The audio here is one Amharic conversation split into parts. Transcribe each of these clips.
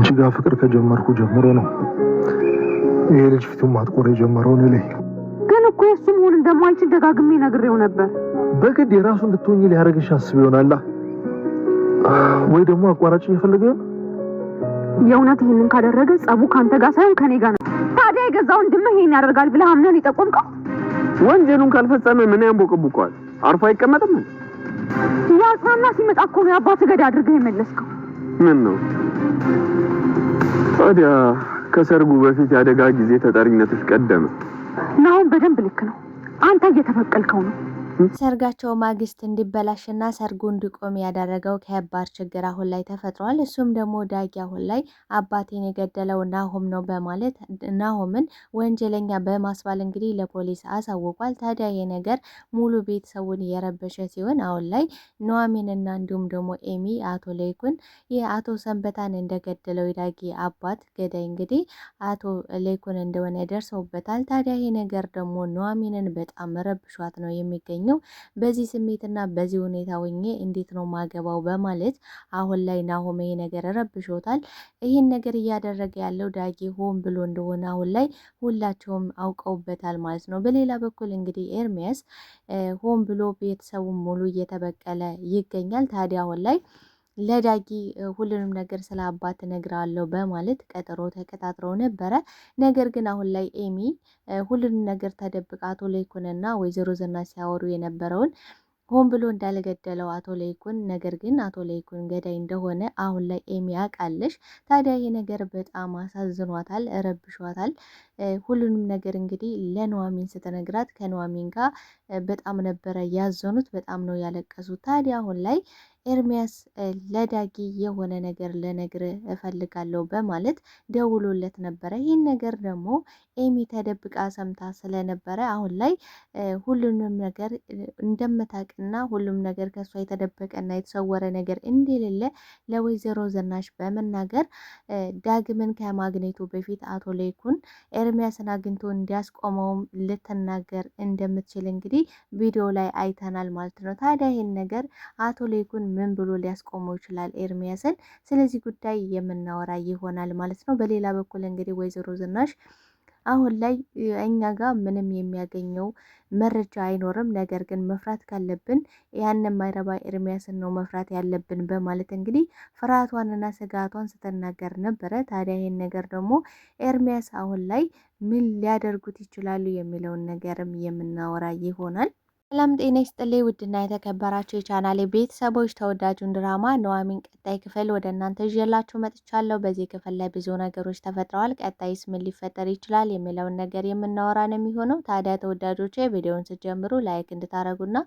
አንቺ ጋር ፍቅር ከጀመርኩ ጀምሮ ነው ይሄ ልጅ ፊቱን ማጥቆር የጀመረው ነው ላይ ግን እኮ እሱ መሆን እንደማልችል ደጋግሜ ነግሬው ነበር። በግድ የራሱ እንድትሆኚ ሊያረግሽ አስብ ይሆናል ወይ ደግሞ አቋራጭ እየፈለገ የእውነት ይሄንን ካደረገ ጸቡ ካንተ ጋር ሳይሆን ከኔ ጋር ነው። ታዲያ የገዛው ወንድምህ ይሄን ያደርጋል ብለህ አምነን ይጠቆምከው? ወንጀሉን ካልፈጸመ ምን ያንቦቀቡቀዋል? አርፎ አይቀመጥም? ያጽናና ሲመጣ እኮ ነው አባት ገዳ አድርገህ የመለስከው። ምን ነው ታዲያ ከሰርጉ በፊት ያደጋ ጊዜ ተጠሪነትሽ ቀደመ። ናሁን በደንብ ልክ ነው። አንተ እየተፈቀልከው ነው። ሰርጋቸው ማግስት እንዲበላሽና ሰርጉ እንዲቆም ያደረገው ከባድ ችግር አሁን ላይ ተፈጥሯል። እሱም ደግሞ ዳጊ አሁን ላይ አባቴን የገደለው ናሆም ነው በማለት ናሆምን ወንጀለኛ በማስባል እንግዲህ ለፖሊስ አሳውቋል። ታዲያ ይሄ ነገር ሙሉ ቤተሰቡን የረበሸ ሲሆን አሁን ላይ ኑሐሚንና እንዲሁም ደግሞ ኤሚ አቶ ለይኩን የአቶ ሰንበታን እንደገደለው የዳጊ አባት ገዳይ እንግዲህ አቶ ለይኩን እንደሆነ ደርሰውበታል። ታዲያ ይሄ ነገር ደግሞ ኑሐሚንን በጣም ረብሿት ነው የሚገኘው። በዚህ ስሜትና በዚህ ሁኔታ ሆኜ እንዴት ነው ማገባው በማለት አሁን ላይ ናሆም ይሄ ነገር ረብሾታል። ይህን ነገር እያደረገ ያለው ዳጊ ሆን ብሎ እንደሆነ አሁን ላይ ሁላቸውም አውቀውበታል ማለት ነው። በሌላ በኩል እንግዲህ ኤርሚያስ ሆን ብሎ ቤተሰቡን ሙሉ እየተበቀለ ይገኛል። ታዲያ አሁን ላይ ለዳጊ ሁሉንም ነገር ስለ አባት እነግራለሁ በማለት ቀጠሮ ተቀጣጥረው ነበረ። ነገር ግን አሁን ላይ ኤሚ ሁሉንም ነገር ተደብቃ አቶ ለይኩንና ወይዘሮ ዝናሽ ሲያወሩ የነበረውን ሆን ብሎ እንዳልገደለው አቶ ለይኩን፣ ነገር ግን አቶ ለይኩን ገዳይ እንደሆነ አሁን ላይ ኤሚ ያውቃለሽ። ታዲያ ይሄ ነገር በጣም አሳዝኗታል፣ ረብሿታል። ሁሉንም ነገር እንግዲህ ለኑሐሚን ስትነግራት ከኑሐሚን ጋር በጣም ነበረ ያዘኑት፣ በጣም ነው ያለቀሱት። ታዲያ አሁን ላይ ኤርሚያስ ለዳጊ የሆነ ነገር ልነግር እፈልጋለሁ በማለት ደውሎለት ነበረ። ይህን ነገር ደግሞ ኤሚ ተደብቃ ሰምታ ስለነበረ አሁን ላይ ሁሉንም ነገር እንደምታውቅና ሁሉም ነገር ከሷ የተደበቀና የተሰወረ ነገር እንደሌለ ለወይዘሮ ዝናሽ በመናገር ዳግምን ከማግኘቱ በፊት አቶ ለይኩን ኤርሚያስን አግኝቶ እንዲያስቆመውም ልትናገር እንደምትችል እንግዲህ ቪዲዮ ላይ አይተናል ማለት ነው። ታዲያ ይህን ነገር አቶ ለይኩን ምን ብሎ ሊያስቆመው ይችላል ኤርሚያስን? ስለዚህ ጉዳይ የምናወራ ይሆናል ማለት ነው። በሌላ በኩል እንግዲህ ወይዘሮ ዝናሽ አሁን ላይ እኛ ጋር ምንም የሚያገኘው መረጃ አይኖርም፣ ነገር ግን መፍራት ካለብን ያንን ማይረባ ኤርሚያስን ነው መፍራት ያለብን በማለት እንግዲህ ፍርሃቷንና ስጋቷን ስትናገር ነበረ። ታዲያ ይሄን ነገር ደግሞ ኤርሚያስ አሁን ላይ ምን ሊያደርጉት ይችላሉ የሚለውን ነገርም የምናወራ ይሆናል። ሰላም ጤና ይስጥልኝ ውድና የተከበራችሁ የቻናሌ ቤተሰቦች፣ ተወዳጁን ድራማ ኑሐሚን ቀጣይ ክፍል ወደ እናንተ ይዤላችሁ መጥቻለሁ። በዚህ ክፍል ላይ ብዙ ነገሮች ተፈጥረዋል። ቀጣይስ ምን ሊፈጠር ይችላል የሚለውን ነገር የምናወራ ነው የሚሆነው። ታዲያ ተወዳጆቼ ቪዲዮውን ስትጀምሩ ላይክ እንድታረጉና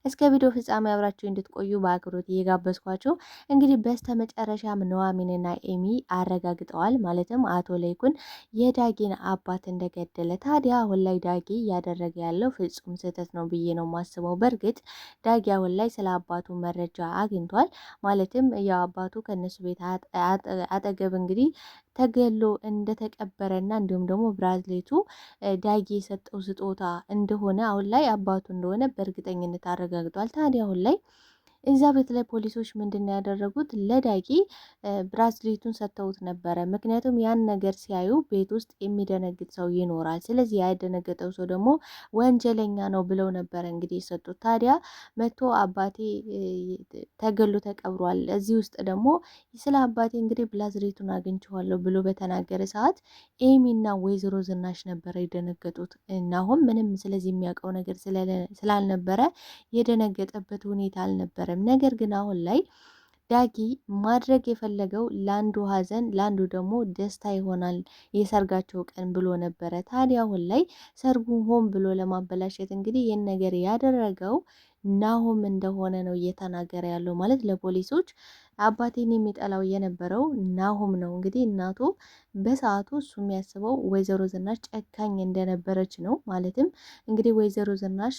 እስከ ቪዲዮ ፍጻሜ አብራችሁ እንድትቆዩ በአክብሮት እየጋበዝኳችሁ እንግዲህ በስተመጨረሻም ኑሐሚንና ኤሚ አረጋግጠዋል። ማለትም አቶ ለይኩን የዳጊን አባት እንደገደለ። ታዲያ አሁን ላይ ዳጊ እያደረገ ያለው ፍጹም ስህተት ነው ብዬ ነው ማስበው። በእርግጥ ዳጊ አሁን ላይ ስለ አባቱ መረጃ አግኝቷል። ማለትም የአባቱ ከነሱ ቤት አጠገብ እንግዲህ ተገሎ እንደተቀበረና እንዲሁም ደግሞ ብራዝሌቱ ዳጊ የሰጠው ስጦታ እንደሆነ አሁን ላይ አባቱ እንደሆነ በእርግጠኝነት አረጋግጧል። ታዲያ አሁን ላይ እዛ ቤት ላይ ፖሊሶች ምንድን ነው ያደረጉት? ለዳጊ ብራዝሌቱን ሰጥተውት ነበረ። ምክንያቱም ያን ነገር ሲያዩ ቤት ውስጥ የሚደነግጥ ሰው ይኖራል። ስለዚህ ያደነገጠው ሰው ደግሞ ወንጀለኛ ነው ብለው ነበረ እንግዲህ የሰጡት። ታዲያ መጥቶ አባቴ ተገሎ ተቀብሯል፣ እዚህ ውስጥ ደግሞ ስለ አባቴ እንግዲህ ብራዝሌቱን አግኝቼዋለሁ ብሎ በተናገረ ሰዓት ኤሚና ወይዘሮ ዝናሽ ነበረ የደነገጡት። እናሁም ምንም ስለዚህ የሚያውቀው ነገር ስላልነበረ የደነገጠበት ሁኔታ አልነበረ። ነገር ግን አሁን ላይ ዳጊ ማድረግ የፈለገው ለአንዱ ሀዘን ለአንዱ ደግሞ ደስታ ይሆናል የሰርጋቸው ቀን ብሎ ነበረ። ታዲያ አሁን ላይ ሰርጉን ሆን ብሎ ለማበላሸት እንግዲህ ይህን ነገር ያደረገው ናሆም እንደሆነ ነው እየተናገረ ያለው። ማለት ለፖሊሶች አባቴን የሚጠላው የነበረው ናሆም ነው። እንግዲህ እናቱ በሰዓቱ እሱ የሚያስበው ወይዘሮ ዝናሽ ጨካኝ እንደነበረች ነው። ማለትም እንግዲህ ወይዘሮ ዝናሽ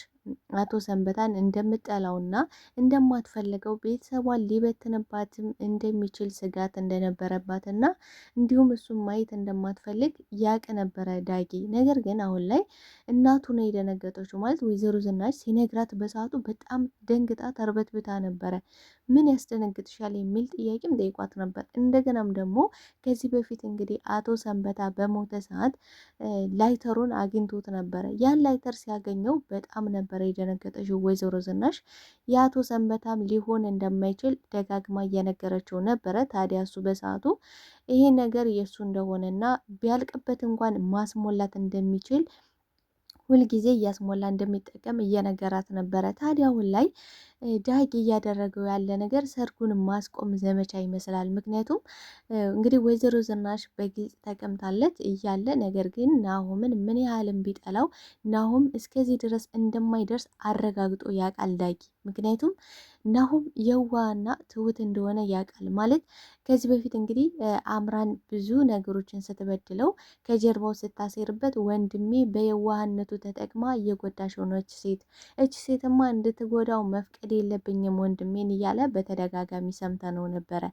አቶ ሰንበታን እንደምጠላውና እንደማትፈልገው ቤተሰቧን ሊበትንባትም እንደሚችል ስጋት እንደነበረባትና እንዲሁም እሱን ማየት እንደማትፈልግ ያቅ ነበረ ዳጊ። ነገር ግን አሁን ላይ እናቱ ነው የደነገጠችው። ማለት ወይዘሮ ዝናሽ ሲነግራት በሰዓቱ በጣም ደንግጣ ተርበትብታ ነበረ። ምን ያስደነግጥሻል የሚል ጥያቄም ጠይቋት ነበር። እንደገናም ደግሞ ከዚህ በፊት እንግዲህ አቶ ሰንበታ በሞተ ሰዓት ላይተሩን አግኝቶት ነበረ። ያን ላይተር ሲያገኘው በጣም ነበረ የደነገጠችው ወይዘሮ ዝናሽ። የአቶ ሰንበታም ሊሆን እንደማይችል ደጋግማ እየነገረችው ነበረ። ታዲያ እሱ በሰዓቱ ይሄ ነገር የእሱ እንደሆነና ቢያልቅበት እንኳን ማስሞላት እንደሚችል ሁልጊዜ እያስሞላ እንደሚጠቀም እየነገራት ነበረ። ታዲያ አሁን ላይ ዳጊ እያደረገው ያለ ነገር ሰርጉን ማስቆም ዘመቻ ይመስላል። ምክንያቱም እንግዲህ ወይዘሮ ዝናሽ በግልጽ ተቀምጣለች እያለ ነገር ግን ናሆምን ምን ያህልም ቢጠላው ናሆም እስከዚህ ድረስ እንደማይደርስ አረጋግጦ ያውቃል ዳጊ። ምክንያቱም ናሆም የዋህና ትሁት እንደሆነ ያውቃል። ማለት ከዚህ በፊት እንግዲህ አምራን ብዙ ነገሮችን ስትበድለው ከጀርባው ስታሴርበት ወንድሜ በየዋህነቱ ተጠቅማ እየጎዳሽ ሆነች እች ሴትማ እንድትጎዳው መፍቀድ የለብኝም ወንድሜን እያለ በተደጋጋሚ ሰምተነው ነበረ።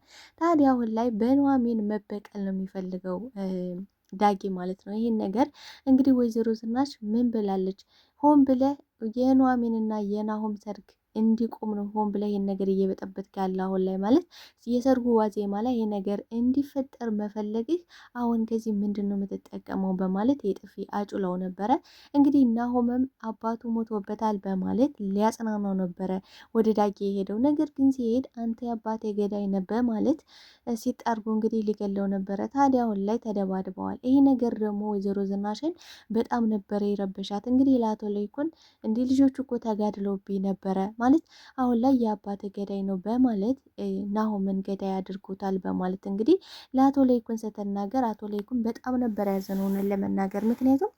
ታዲያ አሁን ላይ በኑሐሚን መበቀል ነው የሚፈልገው ዳጊ ማለት ነው። ይህን ነገር እንግዲህ ወይዘሮ ዝናሽ ምን ብላለች? ሆን ብለ የኑሐሚንና የናሆም ሰርግ እንዲቆም ነው ሆን ብለ ይህን ነገር እየበጠበጥክ ያለ አሁን ላይ ማለት የሰርጉ ዋዜማ ላይ ይህ ነገር እንዲፈጠር መፈለግህ አሁን ከዚህ ምንድን ነው የምትጠቀመው? በማለት የጥፊ አጩለው ነበረ። እንግዲህ ናሆምም አባቱ ሞቶበታል በማለት ሊያጽናናው ነበረ ወደ ዳጊ የሄደው። ነገር ግን ሲሄድ አንተ የአባቴ ገዳይ ነህ በማለት ሲጣርጉ እንግዲህ ሊገለው ነበረ። ታዲያ አሁን ላይ ተደባድበዋል። ይሄ ነገር ደግሞ ወይዘሮ ዝናሽን በጣም ነበረ የረበሻት። እንግዲህ ለአቶ ለይኩን እንዲህ ልጆቹ እኮ ተጋድለውብኝ ነበረ ማለት አሁን ላይ የአባቴ ገዳይ ነው በማለት ናሆምን ገዳይ አድርጎታል በማለት እንግዲህ ለአቶ ለይኩን ስትናገር አቶ ለይኩን በጣም ነበር ያዘነውን ለመናገር ምክንያቱም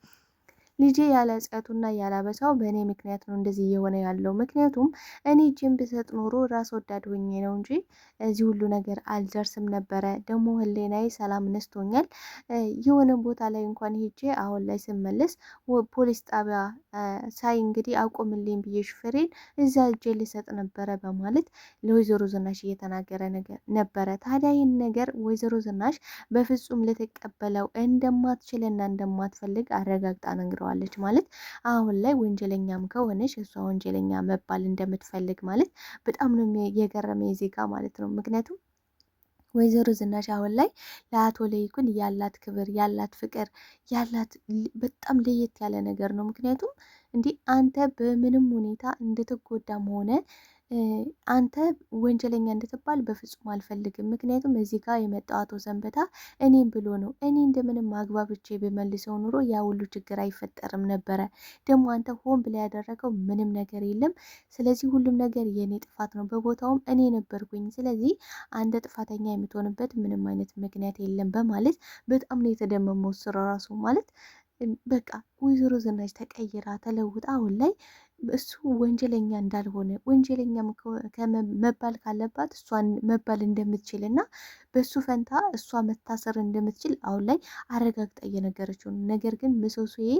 ልጄ ያለ ጸቱና ያላበሳው በእኔ ምክንያት ነው እንደዚህ እየሆነ ያለው። ምክንያቱም እኔ እጄን ብሰጥ ኖሮ ራስ ወዳድ ሆኜ ነው እንጂ እዚህ ሁሉ ነገር አልደርስም ነበረ። ደግሞ ህሌናዬ ሰላም ነስቶኛል። የሆነ ቦታ ላይ እንኳን ሄጄ አሁን ላይ ስመለስ ፖሊስ ጣቢያ ሳይ እንግዲህ አቆምልኝ ብዬ ሹፌሬን እዛ እጄ ልሰጥ ነበረ በማለት ለወይዘሮ ዝናሽ እየተናገረ ነበረ። ታዲያ ይህን ነገር ወይዘሮ ዝናሽ በፍጹም ልትቀበለው እንደማትችልና እንደማትፈልግ አረጋግጣ ነግረዋለች። ማለት አሁን ላይ ወንጀለኛም ከሆነች እሷ ወንጀለኛ መባል እንደምትፈልግ ማለት በጣም ነው የገረመ ዜጋ ማለት ነው። ምክንያቱም ወይዘሮ ዝናሽ አሁን ላይ ለአቶ ለይኩን ያላት ክብር፣ ያላት ፍቅር፣ ያላት በጣም ለየት ያለ ነገር ነው። ምክንያቱም እንዲህ አንተ በምንም ሁኔታ እንድትጎዳም ሆነ አንተ ወንጀለኛ እንድትባል በፍጹም አልፈልግም። ምክንያቱም እዚህ ጋር የመጣው አቶ ሰንበታ እኔም ብሎ ነው። እኔ እንደምንም አግባብቼ በመልሰው ኑሮ ያ ሁሉ ችግር አይፈጠርም ነበረ። ደግሞ አንተ ሆን ብላ ያደረገው ምንም ነገር የለም። ስለዚህ ሁሉም ነገር የእኔ ጥፋት ነው። በቦታውም እኔ ነበርኩኝ። ስለዚህ አንተ ጥፋተኛ የምትሆንበት ምንም አይነት ምክንያት የለም በማለት በጣም ነው የተደመመው ስራ ራሱ ማለት በቃ ወይዘሮ ዝናሽ ተቀይራ ተለውጣ አሁን ላይ እሱ ወንጀለኛ እንዳልሆነ ወንጀለኛም መባል ካለባት እሷን መባል እንደምትችል እና በሱ ፈንታ እሷ መታሰር እንደምትችል አሁን ላይ አረጋግጣ እየነገረችው። ነገር ግን ምሰሶዬ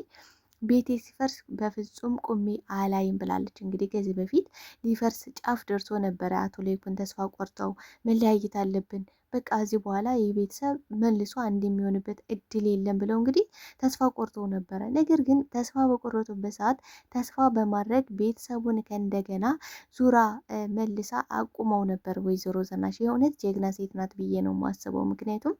ቤቴ ሲፈርስ በፍጹም ቁሜ አላይም ብላለች። እንግዲህ ከዚህ በፊት ሊፈርስ ጫፍ ደርሶ ነበረ። አቶ ለይኩን ተስፋ ቆርጠው መለያየት አለብን በቃ እዚህ በኋላ የቤተሰብ መልሶ አንድ የሚሆንበት እድል የለም ብለው እንግዲህ ተስፋ ቆርጠው ነበረ። ነገር ግን ተስፋ በቆረጡበት ሰዓት ተስፋ በማድረግ ቤተሰቡን ከእንደገና ዙራ መልሳ አቁመው ነበር ወይዘሮ ዝናሽ። የእውነት ጀግና ሴት ናት ብዬ ነው የማስበው። ምክንያቱም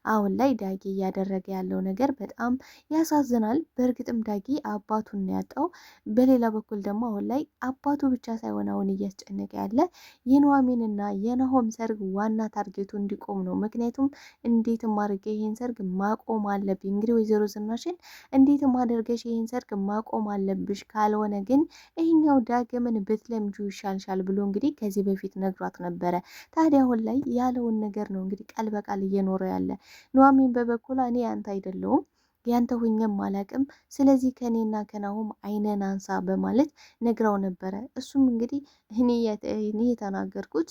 አሁን ላይ ዳጊ እያደረገ ያለው ነገር በጣም ያሳዝናል። በእርግጥም ዳጊ አባቱን ነው ያጣው። በሌላ በኩል ደግሞ አሁን ላይ አባቱ ብቻ ሳይሆን አሁን እያስጨነቀ ያለ የኑሐሚንና የናሆም ሰርግ ዋና ታርጌቱ ቆም ነው። ምክንያቱም እንዴትም አድርገ ይሄን ሰርግ ማቆም አለብኝ። እንግዲህ ወይዘሮ ዝናሽን እንዴትም አድርገሽ ይሄን ሰርግ ማቆም አለብሽ፣ ካልሆነ ግን ይሄኛው ዳግምን ብትለምጁ ይሻልሻል ብሎ እንግዲህ ከዚህ በፊት ነግሯት ነበረ። ታዲያ አሁን ላይ ያለውን ነገር ነው እንግዲህ ቃል በቃል እየኖረ ያለ። ኑሐሚን በበኩሏ እኔ ያንተ አይደለሁም ያንተ ሁኝም አላቅም፣ ስለዚህ ከኔና ከናሆም አይነን አንሳ በማለት ነግራው ነበረ። እሱም እንግዲህ እኔ የተናገርኩት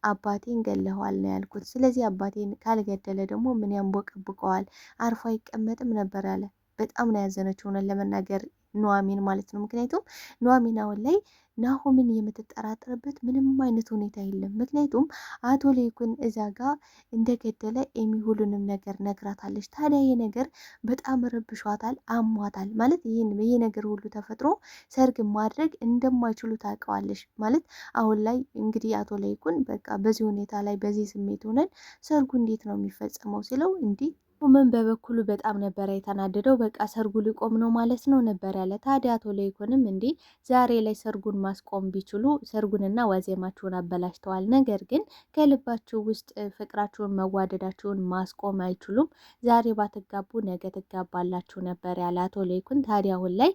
አባቴን ገለኸዋል ነው ያልኩት። ስለዚህ አባቴን ካልገደለ ደግሞ ምን ያንቦቀብቀዋል፣ አርፎ አይቀመጥም ነበር ያለ። በጣም ነው ያዘነችው። ሆነን ለመናገር ኑሐሚን ማለት ነው። ምክንያቱም ኑሐሚን አሁን ላይ ናሆምን የምትጠራጠርበት ምንም አይነት ሁኔታ የለም። ምክንያቱም አቶ ለይኩን እዛ ጋር እንደገደለ ኤሚ ሁሉንም ነገር ነግራታለች። ታዲያ ይሄ ነገር በጣም ረብሿታል፣ አሟታል ማለት ይሄ ነገር ሁሉ ተፈጥሮ ሰርግ ማድረግ እንደማይችሉ ታውቀዋለች ማለት አሁን ላይ እንግዲህ አቶ ለይኩን በቃ በዚህ ሁኔታ ላይ በዚህ ስሜት ሆነን ሰርጉ እንዴት ነው የሚፈጸመው ሲለው እንዲህ ምን በበኩሉ በጣም ነበረ የተናደደው። በቃ ሰርጉ ሊቆም ነው ማለት ነው ነበር ያለ። ታዲያ አቶ ለይኩንም እንዲህ ዛሬ ላይ ሰርጉን ማስቆም ቢችሉ ሰርጉንና ዋዜማችሁን አበላሽተዋል፣ ነገር ግን ከልባችሁ ውስጥ ፍቅራችሁን መዋደዳችሁን ማስቆም አይችሉም። ዛሬ ባትጋቡ ነገ ትጋባላችሁ ነበር ያለ አቶ ለይኩን። ታዲያ አሁን ላይ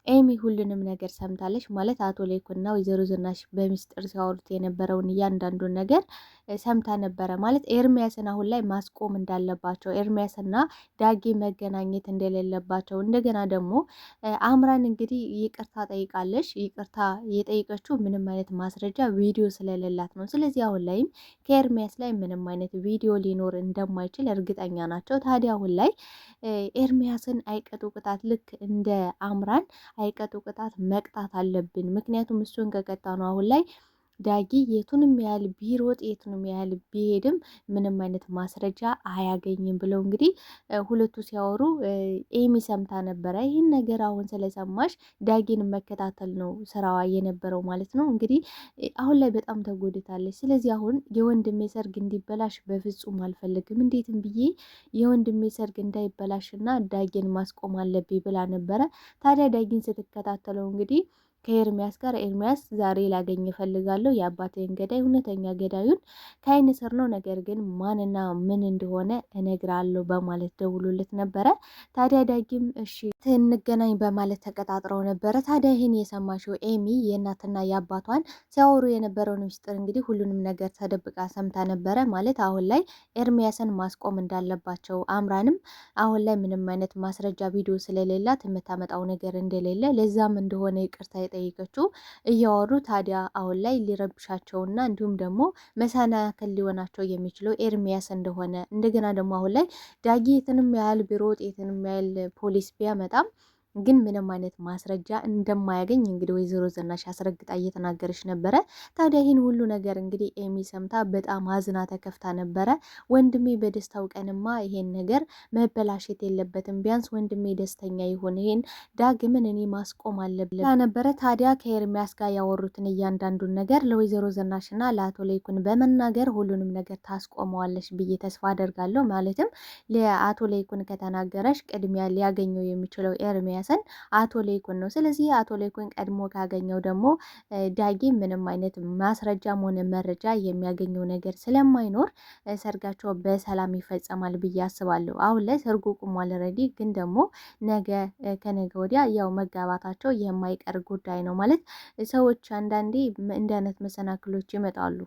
ኤሚ ሁሉንም ነገር ሰምታለች ማለት አቶ ለይኩንና ወይዘሮ ዝናሽ በሚስጥር ሲያወሩት የነበረውን እያንዳንዱን ነገር ሰምታ ነበረ ማለት ኤርሚያስን አሁን ላይ ማስቆም እንዳለባቸው፣ ኤርሚያስና ዳጊ መገናኘት እንደሌለባቸው፣ እንደገና ደግሞ አምራን እንግዲህ ይቅርታ ጠይቃለች። ይቅርታ የጠየቀችው ምንም አይነት ማስረጃ ቪዲዮ ስለሌላት ነው። ስለዚህ አሁን ላይም ከኤርሚያስ ላይ ምንም አይነት ቪዲዮ ሊኖር እንደማይችል እርግጠኛ ናቸው። ታዲያ አሁን ላይ ኤርሚያስን አይቀጡ ቅጣት ልክ እንደ አምራን አይቀጡ ቅጣት መቅጣት አለብን። ምክንያቱም እሱን ከቀጣ ነው አሁን ላይ ዳጊ የቱንም ያህል ቢሮጥ የቱንም ያህል ቢሄድም ምንም አይነት ማስረጃ አያገኝም ብለው እንግዲህ ሁለቱ ሲያወሩ ኤሚ ሰምታ ነበረ። ይህን ነገር አሁን ስለሰማሽ ዳጊን መከታተል ነው ስራዋ የነበረው ማለት ነው። እንግዲህ አሁን ላይ በጣም ተጎድታለች። ስለዚህ አሁን የወንድሜ ሰርግ እንዲበላሽ በፍጹም አልፈልግም፣ እንዴትም ብዬ የወንድሜ ሰርግ እንዳይበላሽና ዳጊን ማስቆም አለብኝ ብላ ነበረ። ታዲያ ዳጊን ስትከታተለው እንግዲህ ከኤርሚያስ ጋር ኤርሚያስ ዛሬ ላገኝ እፈልጋለሁ የአባቴን ገዳይ እውነተኛ ገዳዩን ከአይን ስር ነው፣ ነገር ግን ማንና ምን እንደሆነ እነግራለሁ በማለት ደውሎለት ነበረ። ታዲያ ዳጊም እሺ እንገናኝ በማለት ተቀጣጥረው ነበረ። ታዲያ ይህን የሰማሽው ኤሚ የእናትና የአባቷን ሲያወሩ የነበረውን ምስጢር እንግዲህ ሁሉንም ነገር ተደብቃ ሰምታ ነበረ። ማለት አሁን ላይ ኤርሚያስን ማስቆም እንዳለባቸው፣ አምራንም አሁን ላይ ምንም አይነት ማስረጃ ቪዲዮ ስለሌላት የምታመጣው ነገር እንደሌለ ለዛም እንደሆነ ይቅርታ ጠይቀችው እያወሩ ታዲያ አሁን ላይ ሊረብሻቸውና እንዲሁም ደግሞ መሰናክል ሊሆናቸው የሚችለው ኤርሚያስ እንደሆነ እንደገና ደግሞ አሁን ላይ ዳጊ የትንም ያህል ቢሮጥ የትንም ያህል ፖሊስ ቢያመጣም ግን ምንም አይነት ማስረጃ እንደማያገኝ እንግዲህ ወይዘሮ ዝናሽ አስረግጣ እየተናገረች ነበረ። ታዲያ ይህን ሁሉ ነገር እንግዲህ ኤሚ ሰምታ በጣም አዝና ተከፍታ ነበረ። ወንድሜ በደስታው ቀንማ ይሄን ነገር መበላሸት የለበትም፣ ቢያንስ ወንድሜ ደስተኛ ይሁን፣ ይሄን ዳግምን እኔ ማስቆም አለብን ነበረ። ታዲያ ከኤርሚያስ ጋር ያወሩትን እያንዳንዱን ነገር ለወይዘሮ ዝናሽና ለአቶ ለይኩን በመናገር ሁሉንም ነገር ታስቆመዋለች ብዬ ተስፋ አደርጋለሁ። ማለትም ለአቶ ለይኩን ከተናገረሽ ቅድሚያ ሊያገኘው የሚችለው ኤርሚያስ አቶ ለይኩን ነው። ስለዚህ አቶ ለይኩን ቀድሞ ካገኘው ደግሞ ዳጊ ምንም አይነት ማስረጃም ሆነ መረጃ የሚያገኘው ነገር ስለማይኖር ሰርጋቸው በሰላም ይፈጸማል ብዬ አስባለሁ። አሁን ላይ ሰርጉ ቁሟል ኦልሬዲ፣ ግን ደግሞ ነገ ከነገ ወዲያ ያው መጋባታቸው የማይቀር ጉዳይ ነው። ማለት ሰዎች አንዳንዴ እንዲህ አይነት መሰናክሎች ይመጣሉ፣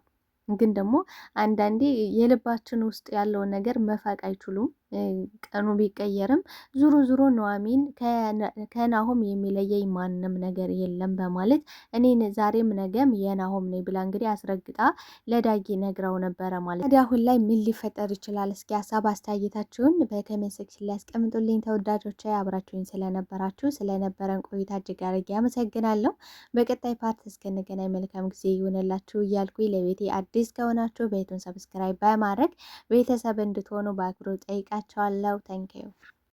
ግን ደግሞ አንዳንዴ የልባችን ውስጥ ያለውን ነገር መፋቅ አይችሉም። ቀኑ ቢቀየርም ዙሮ ዙሮ ኑሐሚን ከናሆም የሚለየኝ ማንም ነገር የለም በማለት እኔን ዛሬም ነገም የናሆም ነኝ ብላ እንግዲህ አስረግጣ ለዳጊ ነግራው ነበረ ማለት። ታዲያ አሁን ላይ ምን ሊፈጠር ይችላል? እስኪ ሀሳብ አስተያየታችሁን በኮሜንት ሴክሽን ላይ ያስቀምጡልኝ። ተወዳጆች አብራችሁኝ ስለነበራችሁ ስለነበረን ቆይታ እጅግ አድርጌ አመሰግናለሁ። በቀጣይ ፓርት እስክንገናኝ መልካም ጊዜ ይሆንላችሁ እያልኩኝ ለቤቴ አዲስ ከሆናችሁ ቤቱን ሰብስክራይብ በማድረግ ቤተሰብ እንድትሆኑ በአክብሮት ጠይቃችኋለሁ። ታንኪዩ